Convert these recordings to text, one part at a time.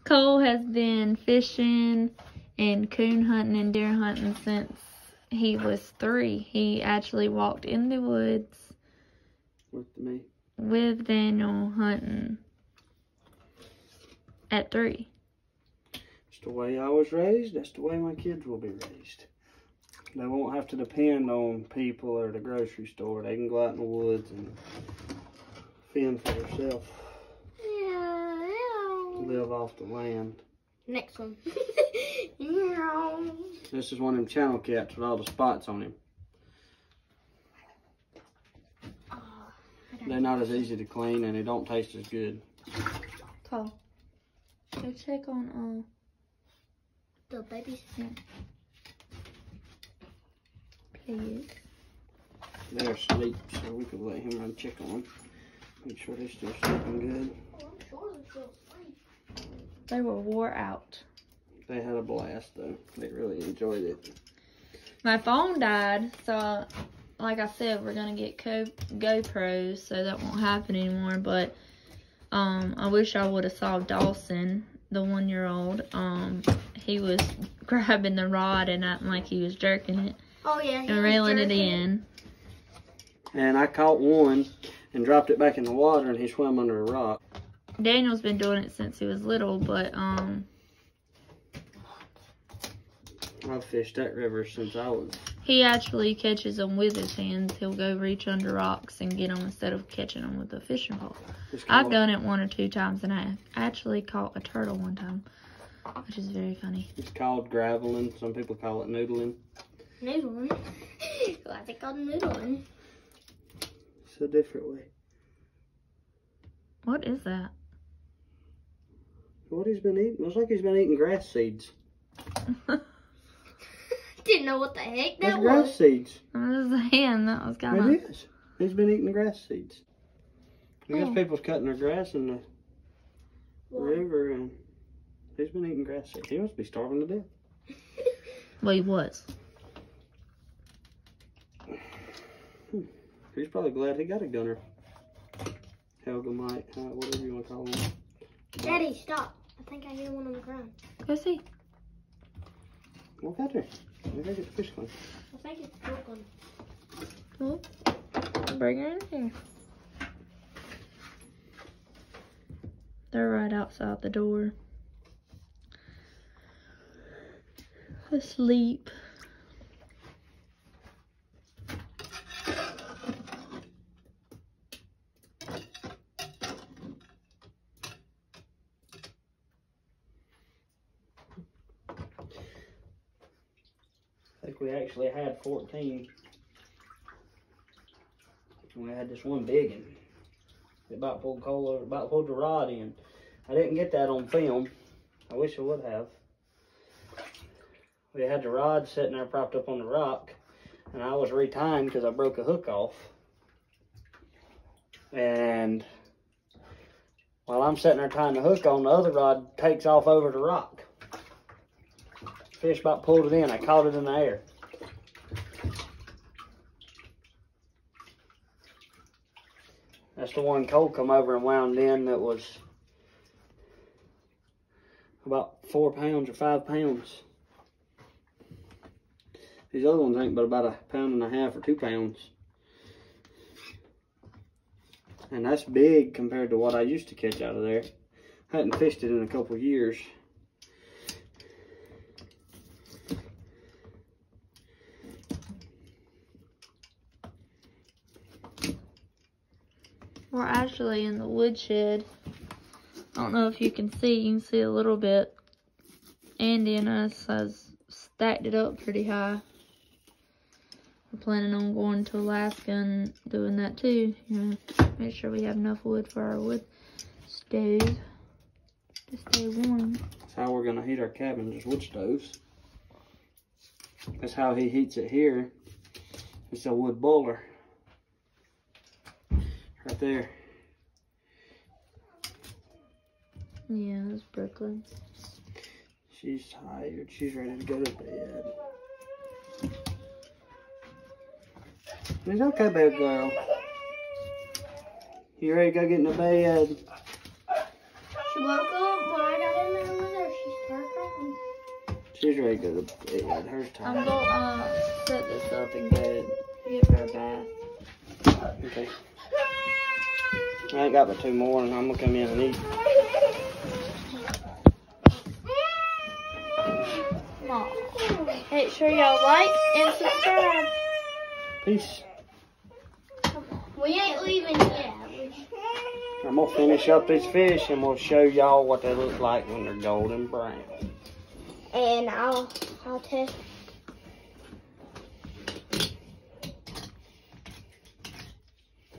Cole has been fishing and coon hunting and deer hunting since he was 3. He actually walked in the woods with Daniel hunting at 3. That's the way I was raised. That's the way my kids will be raised. They won't have to depend on people or the grocery store. They can go out in the woods and fend for themselves. Live off the land. Next one. This is one of them channel cats with all the spots on him. They're not as easy to clean and they don't taste as good. Cole, go check on the babies. Yeah. Please. They're asleep, so we could let him run check on them. Make sure they're still sleeping good. Oh, I'm sure they're still asleep. They were wore out. They had a blast though. They really enjoyed it. My phone died, so like I said, we're gonna get GoPros, so that won't happen anymore. But I wish I would have saw Dawson, the 1-year-old. He was grabbing the rod and acting like he was jerking it. Oh yeah. And reeling it in. And I caught one and dropped it back in the water, and he swam under a rock. Daniel's been doing it since he was little, but I've fished that river since I was. he actually catches them with his hands. He'll go reach under rocks and get them instead of catching them with a fishing pole. I've done it 1 or 2 times, and I actually caught a turtle one time, which is very funny. It's called graveling. Some people call it noodling. Noodling? Why is it called noodling? It's a different way. What is that? What he's been eating? Looks like he's been eating grass seeds. Didn't know what the heck that That's grass seeds. I was saying that was kind of... It is. He's been eating grass seeds. I guess people's cutting their grass in the river, and he's been eating grass seeds. He must be starving to death. Well, he was. He's probably glad he got a gunner. Helga might, whatever you want to call him. Daddy, stop. I think I hear one on the ground. Go see. Walk out there. Maybe I get the fish clean. I think it's broken. Well, bring her in here. They're right outside the door. Asleep. I think we actually had 14. We had this one big one. It about pulled Cole over, about pulled the rod in. I didn't get that on film. I wish I would have. We had the rod sitting there propped up on the rock, and I was retying because I broke a hook off. And while I'm sitting there tying the hook on, the other rod takes off over the rock. Fish about pulled it in. I caught it in the air. That's the one Cole come over and wound in that was about 4 pounds or 5 pounds. These other ones ain't but about 1.5 pounds or 2 pounds. And that's big compared to what I used to catch out of there. I hadn't fished it in a couple of years. We're actually in the woodshed. I don't know if you can see a little bit. Andy and us has stacked it up pretty high. We're planning on going to Alaska and doing that too. You know, make sure we have enough wood for our wood stove to stay warm. That's how we're gonna heat our cabin, just wood stoves. That's how he heats it here. It's a wood boiler. Right there. Yeah, that's Brooklyn. She's tired. She's ready to go to bed. It's okay, baby girl. You ready to go get in the bed? She woke up when I got in there. She's turned around. She's ready to go to bed. Her's I'm tired. going to set this up and go give her a bath. Okay. I ain't got but 2 more, and I'm gonna come in and eat. Aw. Make sure y'all like and subscribe. Peace. We ain't leaving yet. I'm gonna finish up these fish, and we'll show y'all what they look like when they're golden brown. And I'll test.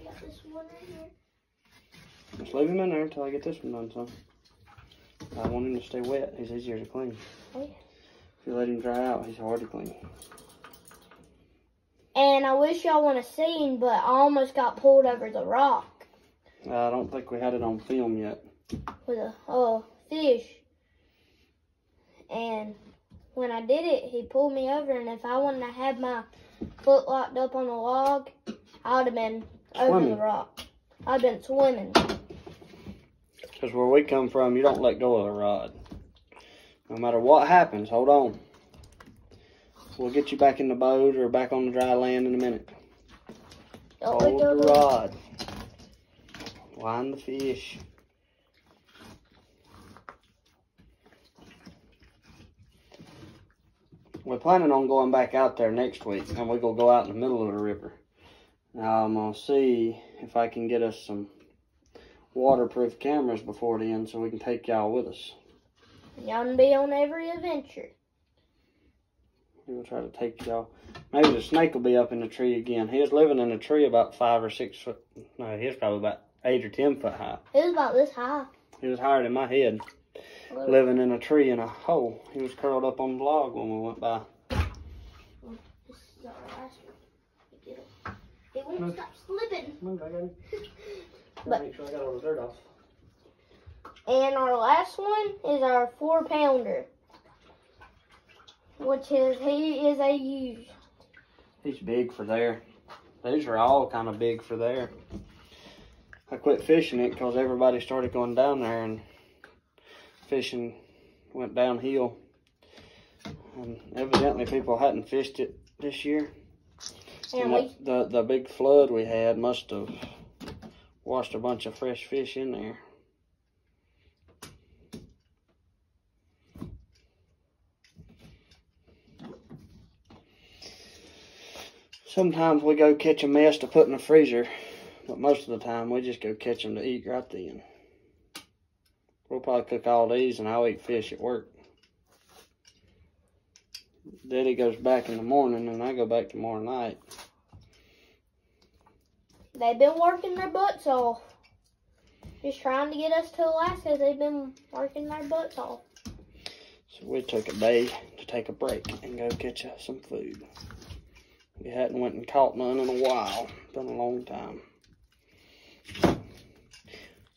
Got this one right here. Just leave him in there until I get this one done, son. I want him to stay wet. He's easier to clean. Oh, yeah. If you let him dry out, he's hard to clean. And I wish y'all would have seen, but I almost got pulled over the rock I don't think we had it on film yet. with a fish. And when I did it, he pulled me over. And if I wouldn't have had my foot locked up on the log, I would have been over the rock. I'd been swimming. Because where we come from, you don't let go of the rod. No matter what happens, hold on. We'll get you back in the boat or back on the dry land in a minute. Don't let Hold go the of the rod. Wind the fish. We're planning on going back out there next week, and we're going to go out in the middle of the river. Now, I'm going to see if I can get us some waterproof cameras before then so we can take y'all with us. Y'all can be on every adventure. We'll try to take y'all. Maybe the snake will be up in the tree again. He was living in a tree about 5 or 6 foot. No, he was probably about 8 or 10 foot high. It was about this high. He was higher than my head. Living in a tree in a hole. He was curled up on the log when we went by. This is our last one. Get it. It won't stop slipping. Move, I got him. But- Make sure I got all the dirt off. And our last one is our 4-pounder. Which is, he is a huge. He's big for there. These are all kind of big for there. I quit fishing it because everybody started going down there and fishing went downhill. And evidently people hadn't fished it this year. And The big flood we had must have washed a bunch of fresh fish in there. Sometimes we go catch a mess to put in the freezer, but most of the time we just go catch them to eat right then. We'll probably cook all these and I'll eat fish at work. Daddy goes back in the morning and I go back tomorrow night. they've been working their butts off. Just trying to get us to Alaska. They've been working their butts off. So we took a day to take a break and go catch us some food. We hadn't went and caught none in a while. Been a long time.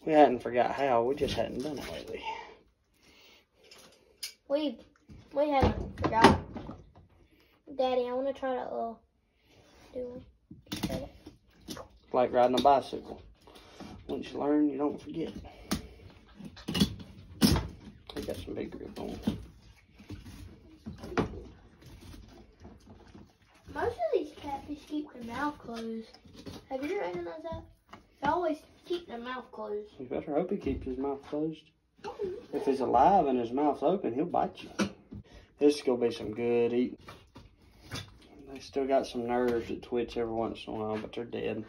We hadn't forgot how. We just hadn't done it lately. We haven't forgot. Daddy, I want to try to do it. Like riding a bicycle. Once you learn, you don't forget. We got some big grip on. Most of these catfish keep their mouth closed. Have you recognized that? They always keep their mouth closed. You better hope he keeps his mouth closed. If he's alive and his mouth's open, he'll bite you. This is going to be some good eating. They still got some nerves that twitch every once in a while, but they're dead.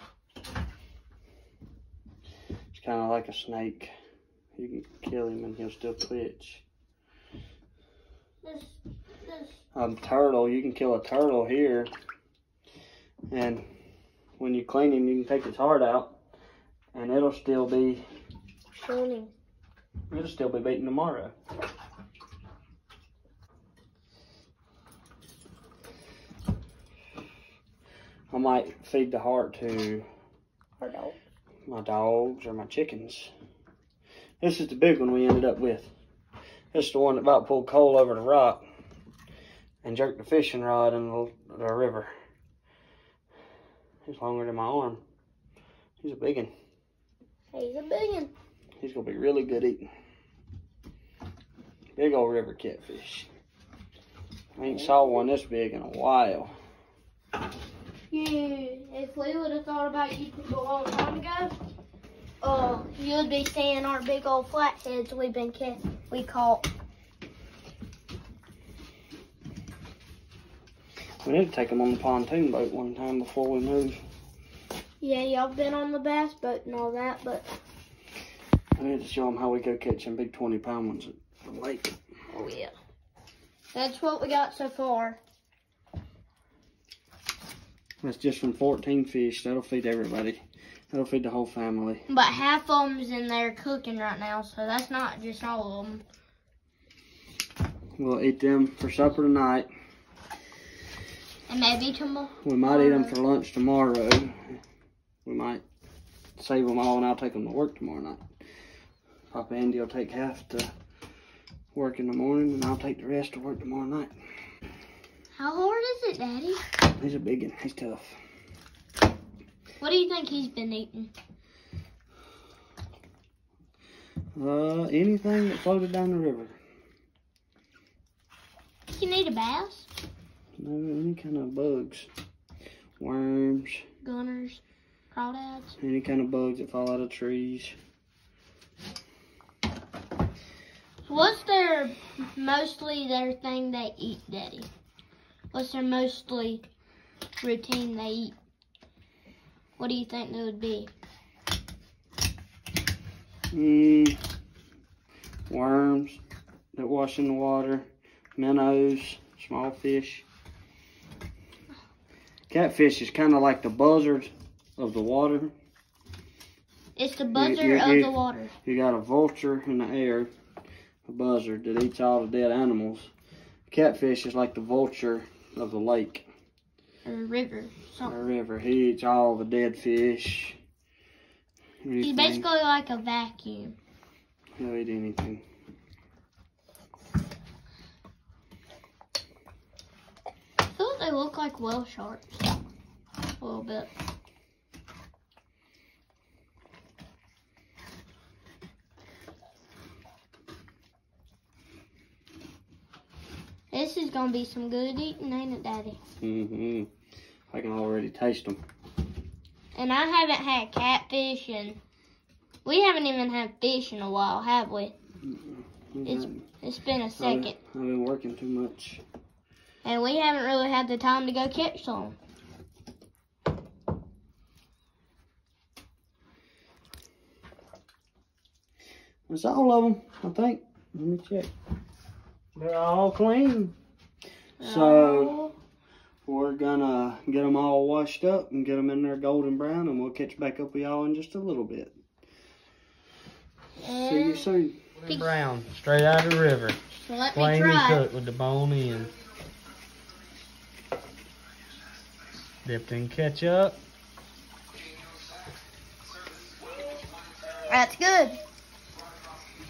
It's kind of like a snake. You can kill him and he'll still twitch. This. Turtle, you can kill a turtle here. And when you clean him, you can take his heart out. And it'll still be Morning. It'll still be beating tomorrow. I might feed the heart to Or dog. my dogs or my chickens. This is the big one we ended up with. This is the one that about pulled Cole over the rock and jerked the fishing rod in the river. He's longer than my arm. He's a big one. He's a big one. He's going to be really good eating. Big old river catfish. I ain't saw one this big in a while. Yeah, if we would have thought about you a long time ago, you'd be seeing our big old flatheads we caught. We need to take them on the pontoon boat one time before we move. Yeah, y'all been on the bass boat and all that, but I need to show them how we go catch them big 20-pound ones at the lake. oh yeah, that's what we got so far. That's just from 14 fish. That'll feed everybody. That'll feed the whole family. But half of them's in there cooking right now, so that's not just all of them. We'll eat them for supper tonight. And maybe tomorrow. We might eat them for lunch tomorrow. We might save them all and I'll take them to work tomorrow night. Papa Andy will take half to work in the morning and I'll take the rest to work tomorrow night. How hard is it, Daddy? He's a big one. He's tough. What do you think he's been eating? Anything that floated down the river. You need a bass? No, any kind of bugs. Worms. Gunners. Crawdads. Any kind of bugs that fall out of trees. What's mostly their thing they eat, Daddy? What's their mostly routine they eat? What do you think they would be? Worms that wash in the water. Minnows. Small fish. Catfish is kind of like the buzzard of the water. It's the buzzard of the water. You got a vulture in the air, a buzzard that eats all the dead animals. Catfish is like the vulture of the lake. Or a river. Or a river. He eats all the dead fish. Anything. He's basically like a vacuum. He'll eat anything. I feel like they look like whale sharks. A little bit. This is going to be some good eating, ain't it, Daddy? Mm-hmm. I can already taste them. And I haven't had catfish, and we haven't even had fish in a while, have we? It's been a second. I've been working too much. And we haven't really had the time to go catch some. That's all of them, I think. Let me check. They're all clean. So we're gonna get them all washed up and get them in there golden brown, and we'll catch back up with y'all in just a little bit. See you soon. Golden brown, straight out of the river. So let me Plain try. and cooked with the bone in. Dipped in ketchup. That's good.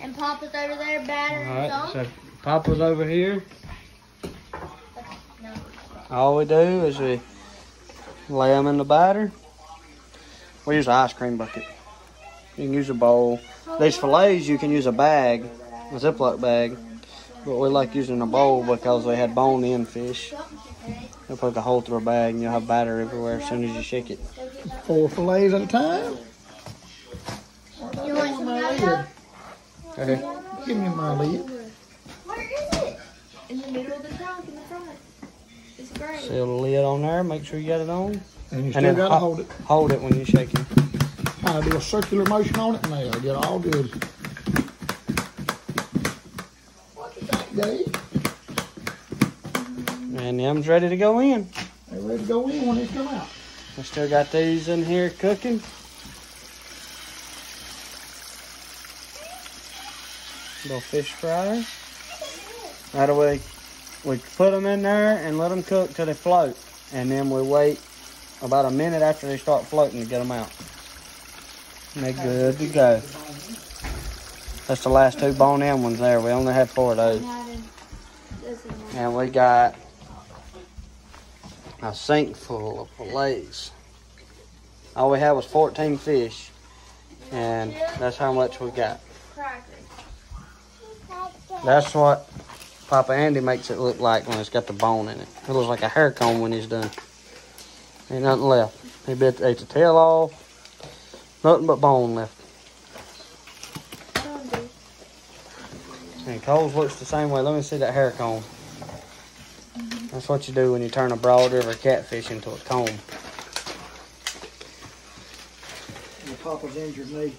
And Papa's over there battering Alright, some. so Papa's over here. No. All we do is we lay them in the batter. We use an ice cream bucket. You can use a bowl. These fillets, you can use a bag, a Ziploc bag. But we like using a bowl because they had bone-in fish. They'll poke a hole through a bag and you'll have batter everywhere as soon as you shake it. 4 fillets at a time. You want some ketchup? Okay. Give me my lid. Where is it? In the middle of the trunk in the front. It's great. Seal the lid on there, make sure you got it on. And you And still then gotta hold it. Hold it when you're shaking. I do a circular motion on it and they'll get all good. What you think, Dave? And them's ready to go in. They're ready to go in when they come out. We still got these in here cooking. Little fish fryer. Right away, we put them in there and let them cook till they float. And then we wait about a minute after they start floating to get them out. And they're good to go. That's the last 2 bone-in ones there. We only had 4 of those. And we got a sink full of fillets. All we had was 14 fish. And that's how much we got. That's what Papa Andy makes it look like when it's got the bone in it. It looks like a hair comb when he's done. Ain't nothing left. He ate the tail off. Nothing but bone left. And Cole's looks the same way. Let me see that hair comb. That's what you do when you turn a Broad River catfish into a comb. And Papa's injured knee.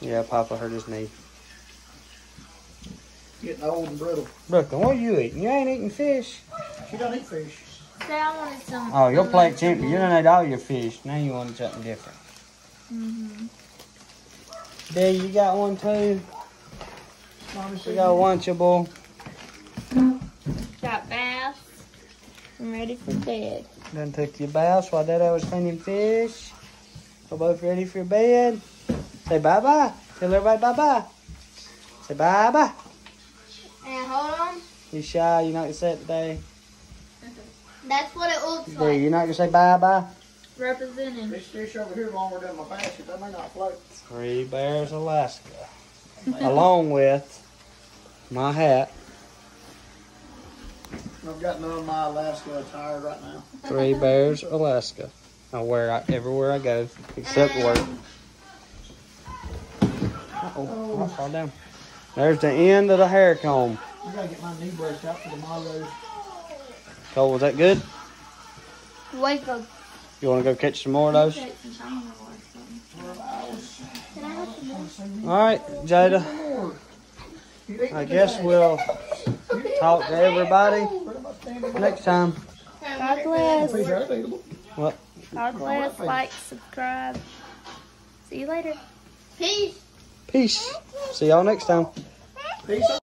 Yeah, Papa hurt his knee. Getting old and brittle. Brooklyn, what are you eating? You ain't eating fish. She don't eat fish. Say I wanted some. Oh, your plate's empty. You done ate all your fish. Now you want something different. Dee, you got one too? We got a Lunchable. Got bass. I'm ready for bed. Done took your bath while Dada was cleaning fish. We're both ready for bed. Say bye-bye. Tell everybody bye-bye. Say bye-bye. And hold on. You shy? You not gonna say it today? That's what it looks Dee, like. you not gonna say bye-bye? Representing. This fish over here longer than my basket. That may not float. 3 Bears, Alaska. Along with my hat. I've got none of my Alaska attire right now. 3 Bears, Alaska. I wear it everywhere I go, except work. Uh-oh, I fall down. There's the end of the hair comb. I gotta get my knee brace out for the tomorrow. Cole, was that good? Wake up. You want to go catch some more of those? All right, Jada. I guess we'll talk to everybody next time. God bless. What? God bless. Like, subscribe. See you later. Peace. Peace. See y'all next time. Peace.